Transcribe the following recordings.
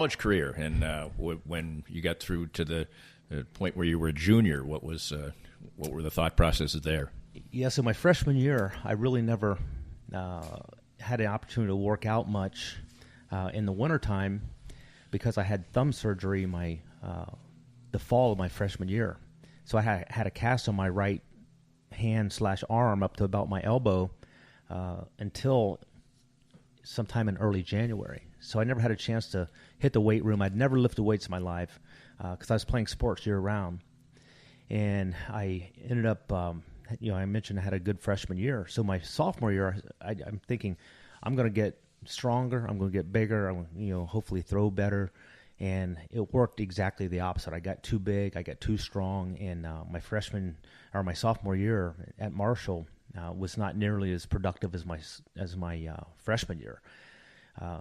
college career, and when you got through to the point where you were a junior, what were the thought processes there? Yeah, so my freshman year, I really never had an opportunity to work out much in the wintertime because I had thumb surgery the fall of my freshman year. So I had a cast on my right hand/arm up to about my elbow until sometime in early January. So I never had a chance to hit the weight room. I'd never lifted weights in my life because I was playing sports year-round. And I ended up, I mentioned I had a good freshman year. So my sophomore year, I'm thinking I'm going to get stronger. I'm going to get bigger. I'm going to, hopefully throw better. And it worked exactly the opposite. I got too big. I got too strong. And my sophomore year at Marshall was not nearly as productive as my freshman year.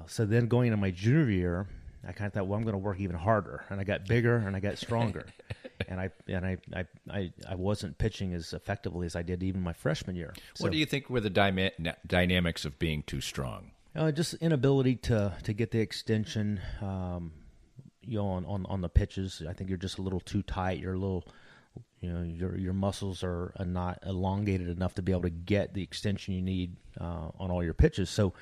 So then going into my junior year, I kind of thought, well, I'm going to work even harder, and I got bigger and I got stronger, and I wasn't pitching as effectively as I did even my freshman year. So, what do you think were the dynamics of being too strong? Just inability to get the extension, on the pitches. I think you're just a little too tight. You're a little, your muscles are not elongated enough to be able to get the extension you need on all your pitches. So.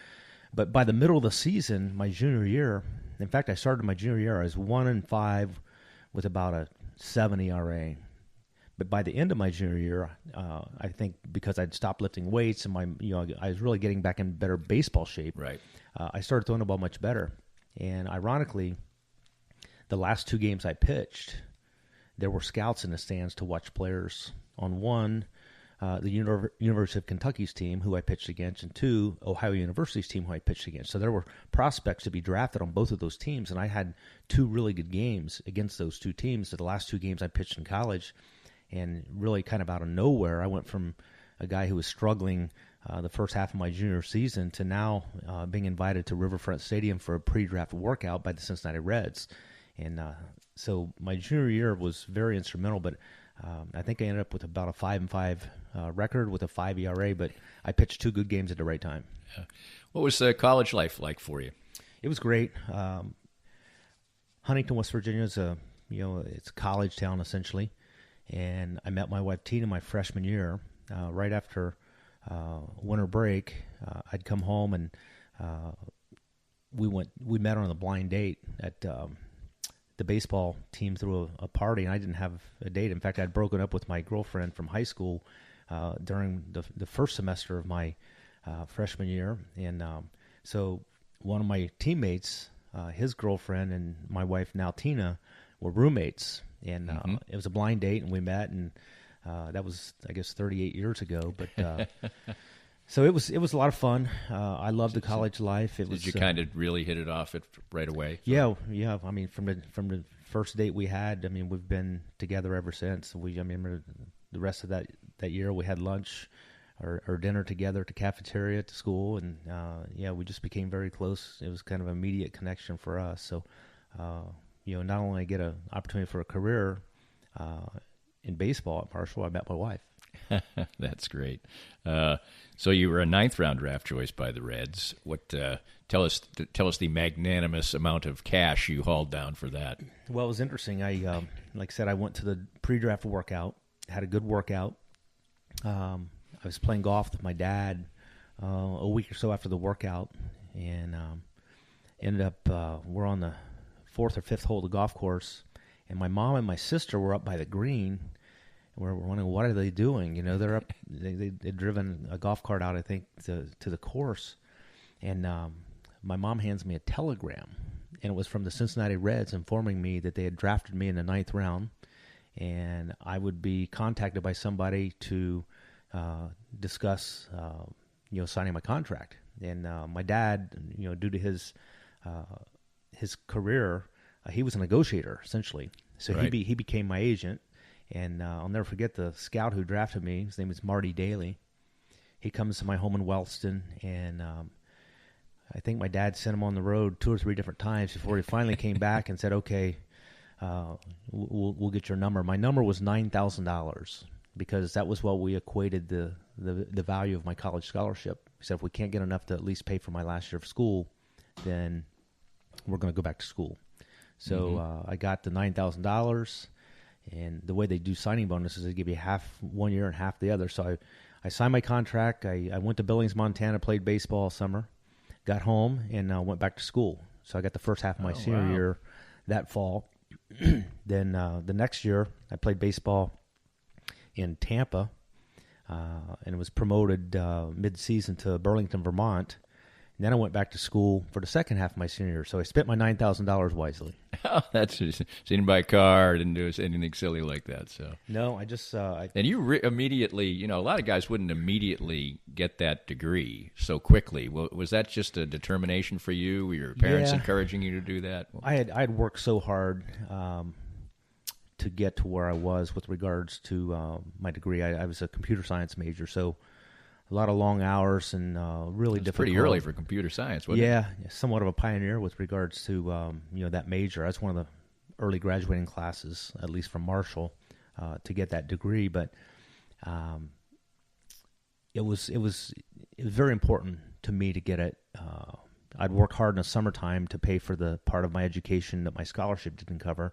But by the middle of the season, my junior year, in fact, I started my junior year, I was 1-5 with about a 7 ERA. But by the end of my junior year, I think because I'd stopped lifting weights and I was really getting back in better baseball shape. Right. I started throwing the ball much better. And ironically, the last 2 games I pitched, there were scouts in the stands to watch players. On one, the University of Kentucky's team, who I pitched against, and 2, Ohio University's team, who I pitched against. So there were prospects to be drafted on both of those teams, and I had 2 really good games against those 2 teams. So the last 2 games I pitched in college, and really kind of out of nowhere, I went from a guy who was struggling the first half of my junior season to now being invited to Riverfront Stadium for a pre-draft workout by the Cincinnati Reds. And so my junior year was very instrumental, but I think I ended up with about a 5-5 record with a 5 ERA, but I pitched 2 good games at the right time. Yeah. What was college life like for you? It was great. Huntington, West Virginia is it's a college town essentially, and I met my wife Tina my freshman year. Right after winter break, I'd come home and we met on a blind date at the baseball team threw a party, and I didn't have a date. In fact, I'd broken up with my girlfriend from high school during the first semester of my freshman year. And so one of my teammates, his girlfriend and my wife, now Tina, were roommates. And it was a blind date, and we met, and that was, I guess, 38 years ago. But so it was a lot of fun. I loved the college life. Did you kind of really hit it off right away? Yeah. I mean, from the first date we had, I mean, we've been together ever since. I remember the rest of that year we had lunch or dinner together at the cafeteria at the school, and we just became very close. It was kind of an immediate connection for us. So, not only get an opportunity for a career in baseball at Marshall, I met my wife. That's great. So you were a 9th-round draft choice by the Reds. What? Tell us the magnanimous amount of cash you hauled down for that. Well, it was interesting. I, like I said, I went to the pre-draft workout, had a good workout. I was playing golf with my dad a week or so after the workout, and ended up we're on the 4th or 5th hole of the golf course, and my mom and my sister were up by the green. We're wondering, what are they doing? They're up. They'd driven a golf cart out, I think, to the course. And my mom hands me a telegram, and it was from the Cincinnati Reds informing me that they had drafted me in the 9th round, and I would be contacted by somebody to discuss, signing my contract. And my dad, due to his career, he was a negotiator essentially. So right. he became my agent. And I'll never forget the scout who drafted me. His name was Marty Daly. He comes to my home in Wellston, and I think my dad sent him on the road 2 or 3 different times before he finally came back and said, okay, we'll get your number. My number was $9,000 because that was what we equated the value of my college scholarship. He said, if we can't get enough to at least pay for my last year of school, then we're going to go back to school. So I got the $9,000, and the way they do signing bonuses, they give you half 1 year and half the other. So I signed my contract. I went to Billings, Montana, played baseball all summer, got home, and went back to school. So I got the first half of my senior year that fall. Then the next year, I played baseball in Tampa, and was promoted mid-season to Burlington, Vermont. And then I went back to school for the second half of my senior year. So I spent my $9,000 wisely. Oh, that's just, so you didn't buy a car, didn't do anything silly like that. So no, I just and you immediately, a lot of guys wouldn't immediately get that degree so quickly. Was that just a determination for you? Were your parents encouraging you to do that? I'd worked so hard to get to where I was with regards to my degree. I was a computer science major, so a lot of long hours and really difficult. Pretty early for computer science, wasn't it? Yeah, somewhat of a pioneer with regards to that major. I was one of the early graduating classes, at least from Marshall, to get that degree. But it was very important to me to get it. I'd work hard in the summertime to pay for the part of my education that my scholarship didn't cover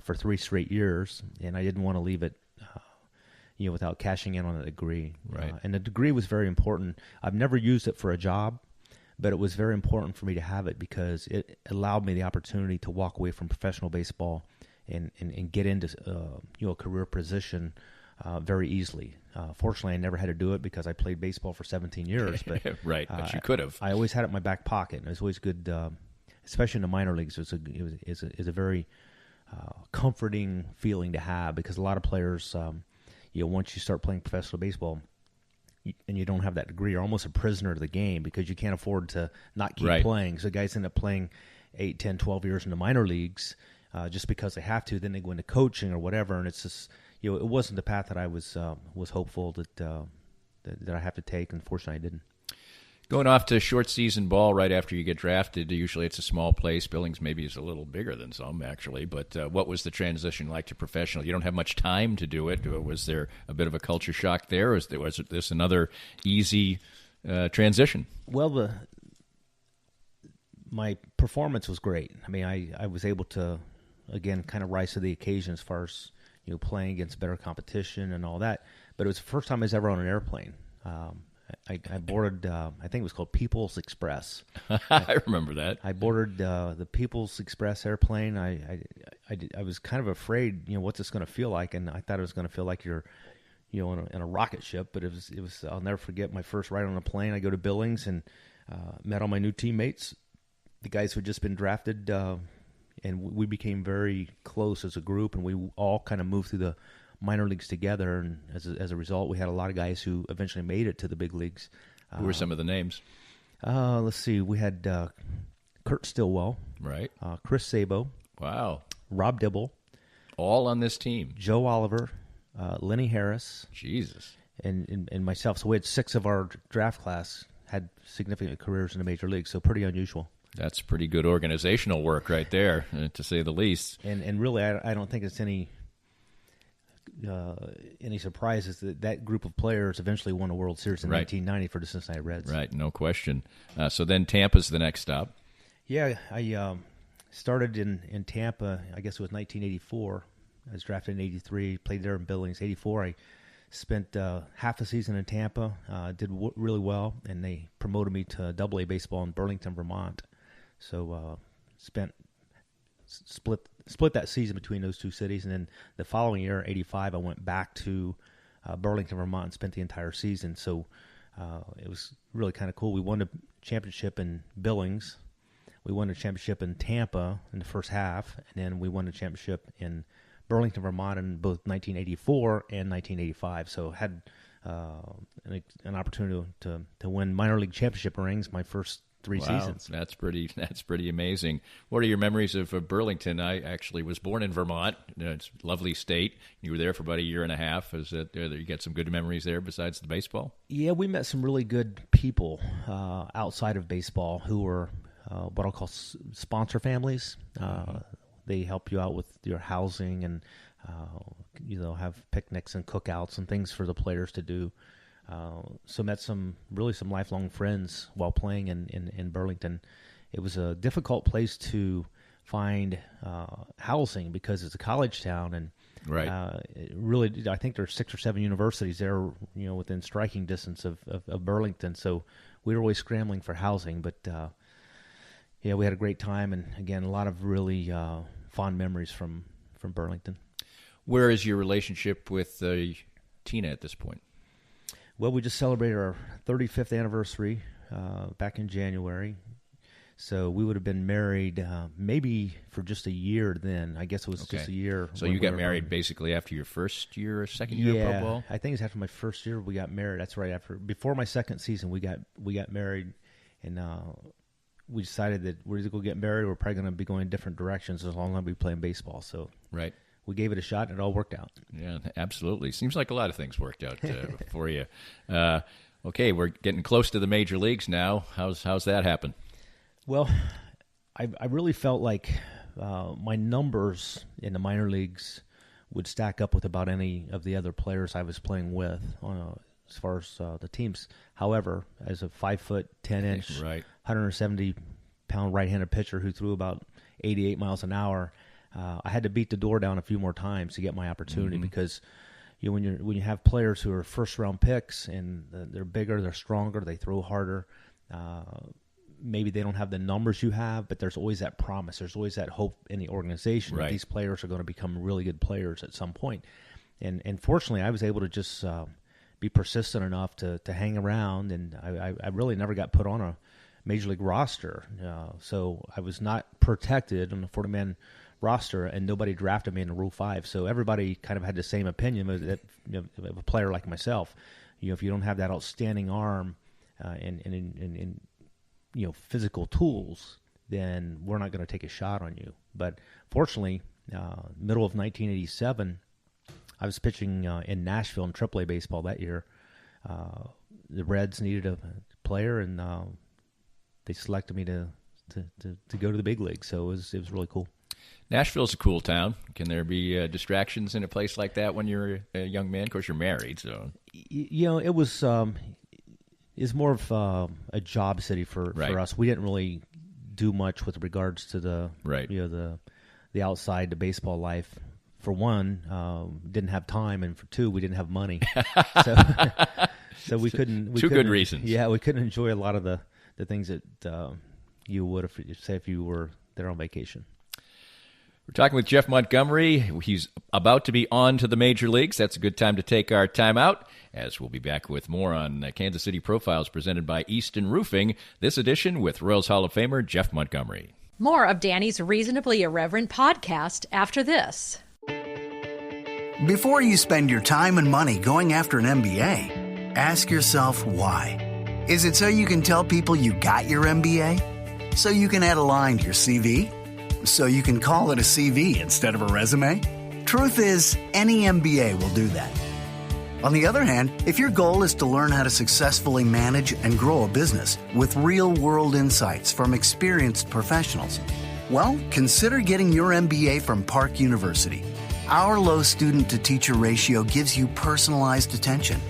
for 3 straight years, and I didn't want to leave it without cashing in on a degree. Right. And the degree was very important. I've never used it for a job, but it was very important for me to have it because it allowed me the opportunity to walk away from professional baseball and get into a career position very easily. Fortunately, I never had to do it because I played baseball for 17 years. But right, but you could have. I always had it in my back pocket, and it was always good, especially in the minor leagues. It was a very comforting feeling to have because a lot of players. Once you start playing professional baseball and you don't have that degree, you're almost a prisoner of the game because you can't afford to not keep playing. So guys end up playing 8, 10, 12 years in the minor leagues just because they have to. Then they go into coaching or whatever, and it's just it wasn't the path that I was hopeful that I have to take. Unfortunately, I didn't. Going off to short season ball right after you get drafted, usually it's a small place. Billings maybe is a little bigger than some, actually. But what was the transition like to professional? You don't have much time to do it. Was there a bit of a culture shock there? Was this another easy transition? Well, my performance was great. I mean, I was able to, again, kind of rise to the occasion as far as playing against better competition and all that. But it was the first time I was ever on an airplane. I boarded, I think it was called People's Express. I remember that. I boarded the People's Express airplane. I was kind of afraid, what's this going to feel like? And I thought it was going to feel like you're, in a rocket ship. But it was. I'll never forget my first ride on a plane. I go to Billings and met all my new teammates, the guys who had just been drafted, and we became very close as a group. And we all kind of moved through the minor leagues together, and as a result, we had a lot of guys who eventually made it to the big leagues. Who were some of the names? Let's see. We had Kurt Stillwell, right? Chris Sabo, wow, Rob Dibble, all on this team. Joe Oliver, Lenny Harris, Jesus, and myself. So we had 6 of our draft class had significant careers in the major leagues. So pretty unusual. That's pretty good organizational work right there, to say the least. And really, I don't think it's any surprises that group of players eventually won a World Series in 1990 for the Cincinnati Reds. Right, no question. So then Tampa's the next stop. Yeah, I started in Tampa, I guess it was 1984. I was drafted in 83, played there in Billings. 84, I spent half a season in Tampa, did really well, and they promoted me to Double-A baseball in Burlington, Vermont. So split that season between those 2 cities, and then the following year, 85, I went back to Burlington, Vermont, and spent the entire season. So it was really kind of cool. We won the championship in Billings. We won the championship in Tampa in the first half, and then we won the championship in Burlington, Vermont in both 1984 and 1985. So had an opportunity to win minor league championship rings my first 3 seasons. That's pretty amazing. What are your memories of Burlington? I actually was born in Vermont. It's a lovely state. You were there for about a year and a half. Is it you get some good memories there besides the baseball? Yeah, we met some really good people outside of baseball who were what I'll call sponsor families. They help you out with your housing and have picnics and cookouts and things for the players to do. So met some lifelong friends while playing in Burlington. It was a difficult place to find housing because it's a college town, and Right. really, I think there's 6 or 7 universities there, within striking distance of Burlington. So we were always scrambling for housing, but yeah, we had a great time, and again, a lot of really fond memories from Burlington. Where is your relationship with Tina at this point? Well, we just celebrated our 35th anniversary back in January. So we would have been married maybe for just a year then. I guess it was just a year. So you got married basically after your first year or second year of pro ball? I think it's after my first year we got married. That's right. Before my second season, we got married, and we decided that we're either going to get married or we're probably going to be going in different directions as long as we'll be playing baseball. So right. We gave it a shot, and it all worked out. Yeah, absolutely. Seems like a lot of things worked out for you. Okay, we're getting close to the major leagues now. How's that happen? Well, I really felt like my numbers in the minor leagues would stack up with about any of the other players I was playing with as far as the teams. However, as a 5'10" right. 170-pound right-handed pitcher who threw about 88 miles an hour, I had to beat the door down a few more times to get my opportunity because when you have players who are first-round picks and they're bigger, they're stronger, they throw harder. Maybe they don't have the numbers you have, but there's always that promise. There's always that hope in the organization that these players are going to become really good players at some point. And fortunately, I was able to just be persistent enough to hang around, and I really never got put on a major league roster. So I was not protected on the 40-man roster, and nobody drafted me in Rule 5. So everybody kind of had the same opinion of a player like myself. If you don't have that outstanding arm and physical tools, then we're not going to take a shot on you. But fortunately, middle of 1987, I was pitching in Nashville in AAA baseball that year. The Reds needed a player, and they selected me to go to the big league. So it was really cool. Nashville's a cool town. Can there be distractions in a place like that when you're a young man? Of course, you're married, so it was. Is more of a job city for us. We didn't really do much with regards to the the outside, the baseball life. For one, didn't have time, and for two, we didn't have money. So we couldn't. Two good reasons. Yeah, we couldn't enjoy a lot of the things that you would if you were there on vacation. We're talking with Jeff Montgomery. He's about to be on to the major leagues. That's a good time to take our time out, as we'll be back with more on Kansas City Profiles presented by Easton Roofing, this edition with Royals Hall of Famer Jeff Montgomery. More of Danny's Reasonably Irreverent podcast after this. Before you spend your time and money going after an MBA, ask yourself why. Is it so you can tell people you got your MBA? So you can add a line to your CV? So you can call it a CV instead of a resume? Truth is, any MBA will do that. On the other hand, if your goal is to learn how to successfully manage and grow a business with real-world insights from experienced professionals, well, consider getting your MBA from Park University. Our low student-to-teacher ratio gives you personalized attention,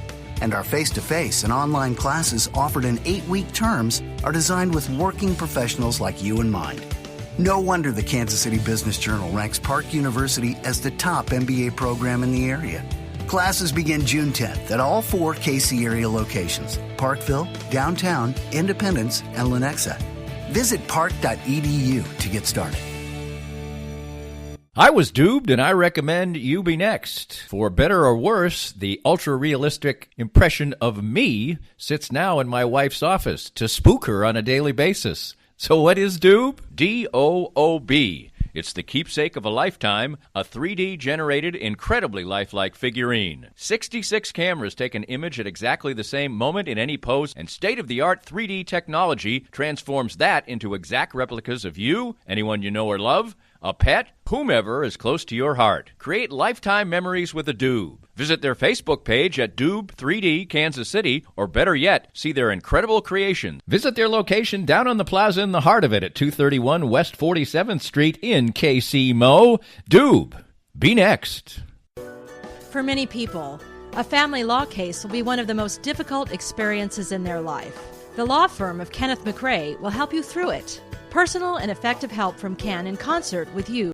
and our face-to-face and online classes offered in 8-week terms are designed with working professionals like you in mind. No wonder the Kansas City Business Journal ranks Park University as the top MBA program in the area. Classes begin June 10th at all 4 KC area locations: Parkville, Downtown, Independence, and Lenexa. Visit park.edu to get started. I was duped, and I recommend you be next. For better or worse, the ultra-realistic impression of me sits now in my wife's office to spook her on a daily basis. So what is Doob? D-O-O-B. It's the keepsake of a lifetime, a 3D-generated, incredibly lifelike figurine. 66 cameras take an image at exactly the same moment in any pose, and state-of-the-art 3D technology transforms that into exact replicas of you, anyone you know or love, a pet, whomever is close to your heart. Create lifetime memories with a Doob. Visit their Facebook page at Doob 3D Kansas City, or better yet, see their incredible creations. Visit their location down on the plaza in the heart of it at 231 West 47th Street in KC Mo. Doob, be next. For many people, a family law case will be one of the most difficult experiences in their life. The law firm of Kenneth McRae will help you through it. Personal and effective help from Ken in concert with you.